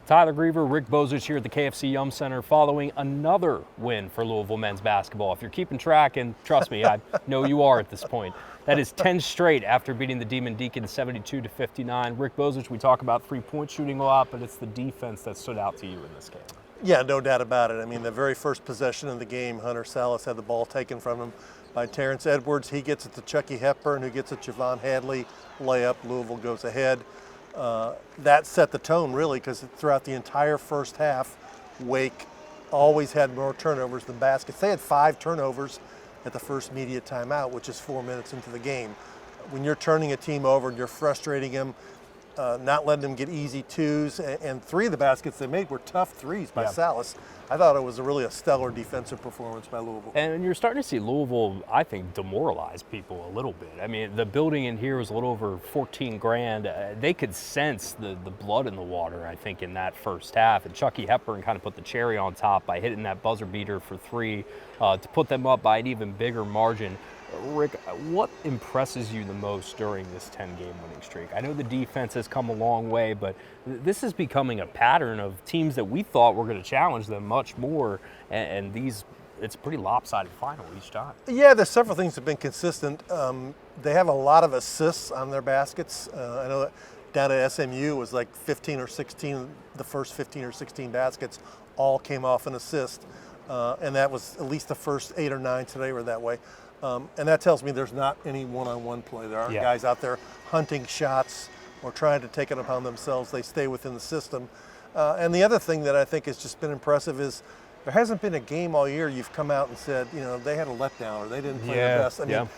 Tyler Greever, Rick Bozich here at the KFC Yum Center following another win for Louisville men's basketball. If you're keeping track, and trust me, I know you are at this point, that is 10 straight after beating the Demon Deacons 72-59. Rick Bozich, we talk about three-point shooting a lot, but it's the defense that stood out to you in this game. Yeah, no doubt about it. I mean, the very first possession of the game, Hunter Salas had the ball taken from him by Terence Edwards. He gets it to Chucky Hepburn, who gets it to Javon Hadley. Layup, Louisville goes ahead. That set the tone, really, because throughout the entire first half, Wake always had more turnovers than baskets. They had 5 turnovers at the first media timeout, which is 4 minutes into the game. When you're turning a team over and you're frustrating them, not letting them get easy twos, and 3 of the baskets they made were tough threes by Salas. I thought it was really a stellar defensive performance by Louisville. And you're starting to see Louisville, I think, demoralize people a little bit. I mean, the building in here was a little over 14 grand. They could sense the blood in the water, I think, in that first half. And Chucky Hepburn kind of put the cherry on top by hitting that buzzer beater for 3 to put them up by an even bigger margin. Rick, what impresses you the most during this 10-game winning streak? I know the defense has come a long way, but this is becoming a pattern of teams that we thought were going to challenge them much more, and it's a pretty lopsided final each time. Yeah, there's several things that have been consistent. They have a lot of assists on their baskets. I know that down at SMU it was like 15 or 16, the first 15 or 16 baskets all came off an assist, and that was at least the first 8 or 9 today were that way. And that tells me there's not any one-on-one play. There aren't guys out there hunting shots or trying to take it upon themselves. They stay within the system. And the other thing that I think has just been impressive is there hasn't been a game all year you've come out and said, you know, they had a letdown or they didn't play their best. I mean,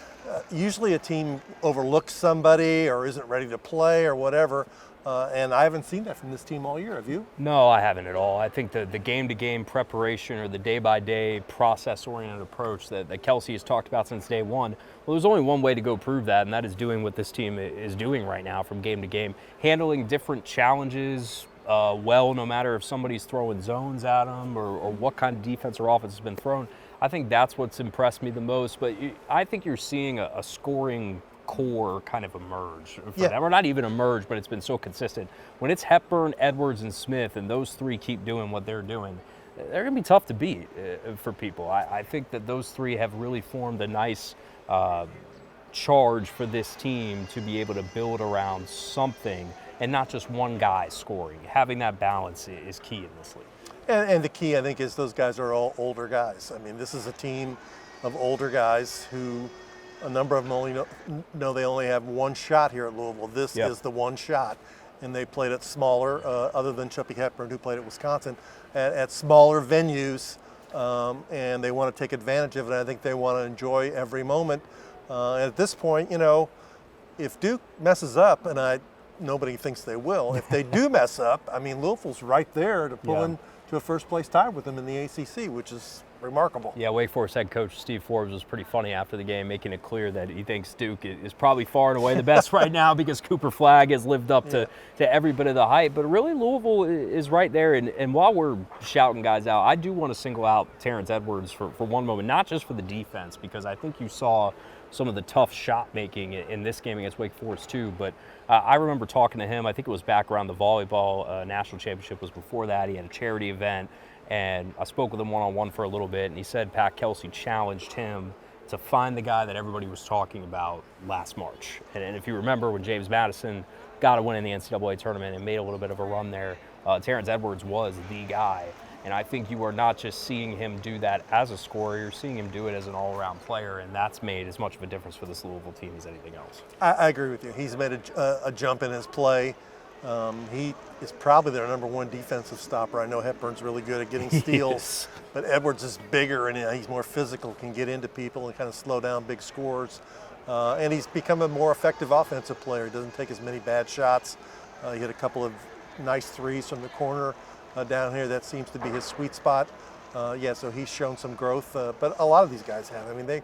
usually a team overlooks somebody or isn't ready to play or whatever. And I haven't seen that from this team all year. Have you? No, I haven't at all. I think the game-to-game preparation or the day-by-day process-oriented approach that Kelsey has talked about since day one, well, there's only one way to go prove that, and that is doing what this team is doing right now from game to game, handling different challenges well, no matter if somebody's throwing zones at them or what kind of defense or offense has been thrown. I think that's what's impressed me the most, but I think you're seeing a scoring core kind of emerge. Or not even emerge, but it's been so consistent. When it's Hepburn, Edwards, and Smith, and those 3 keep doing what they're doing, they're going to be tough to beat for people. I think that those 3 have really formed a nice charge for this team to be able to build around something and not just one guy scoring. Having that balance is key in this league. And the key, I think, is those guys are all older guys. I mean, this is a team of older guys who a number of them only know they only have one shot here at Louisville. This is the one shot. And they played at smaller, other than Chucky Hepburn, who played at Wisconsin, at smaller venues. And they want to take advantage of it. I think they want to enjoy every moment. At this point, you know, if Duke messes up, and nobody thinks they will, if they do mess up, I mean, Louisville's right there to pull into a first-place tie with them in the ACC, which is remarkable. Yeah, Wake Forest head coach Steve Forbes was pretty funny after the game, making it clear that he thinks Duke is probably far and away the best right now because Cooper Flagg has lived up to every bit of the hype. But really, Louisville is right there. And while we're shouting guys out, I do want to single out Terence Edwards for one moment, not just for the defense, because I think you saw some of the tough shot making in this game against Wake Forest too. But I remember talking to him, I think it was back around the volleyball national championship was before that. He had a charity event. And I spoke with him one-on-one for a little bit, and he said Pat Kelsey challenged him to find the guy that everybody was talking about last March. And if you remember when James Madison got a win in the NCAA tournament and made a little bit of a run there, Terence Edwards was the guy. And I think you are not just seeing him do that as a scorer, you're seeing him do it as an all-around player, and that's made as much of a difference for this Louisville team as anything else. I agree with you. He's made a jump in his play. He is probably their number 1 defensive stopper. I know Hepburn's really good at getting steals, but Edwards is bigger and he's more physical, can get into people and kind of slow down big scores. And he's become a more effective offensive player. He doesn't take as many bad shots. He hit a couple of nice threes from the corner down here. That seems to be his sweet spot. So he's shown some growth, but a lot of these guys have. I mean,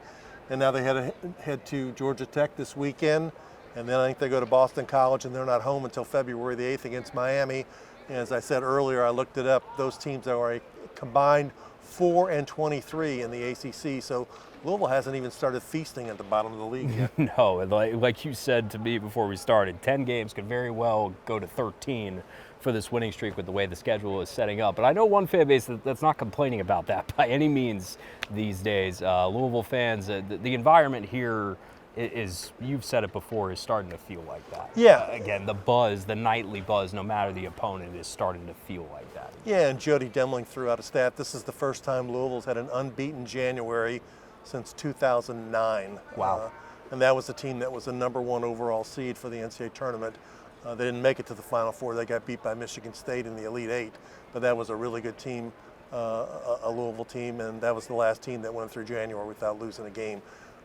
now they head to Georgia Tech this weekend. And then I think they go to Boston College, and they're not home until February the 8th against Miami. And as I said earlier, I looked it up. Those teams are a combined 4-23 in the ACC. So Louisville hasn't even started feasting at the bottom of the league yet. No, and like you said to me before we started, 10 games could very well go to 13 for this winning streak with the way the schedule is setting up. But I know one fan base that's not complaining about that by any means these days. Louisville fans, the environment here is, you've said it before, is starting to feel like that. Yeah. Again, the buzz, the nightly buzz, no matter the opponent, is starting to feel like that. Yeah, and Jody Demling threw out a stat. This is the first time Louisville's had an unbeaten January since 2009. Wow. And that was the team that was the #1 overall seed for the NCAA tournament. They didn't make it to the Final Four. They got beat by Michigan State in the Elite Eight, but that was a really good team, a Louisville team, and that was the last team that went through January without losing a game.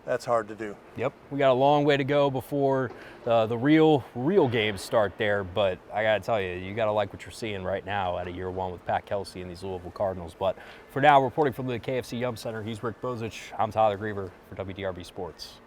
That's hard to do. Yep, we got a long way to go before the real games start there, but I got to tell you, you got to like what you're seeing right now out of year one with Pat Kelsey and these Louisville Cardinals. But for now, reporting from the KFC Yum Center, he's Rick Bozich. I'm Tyler Greever for WDRB Sports.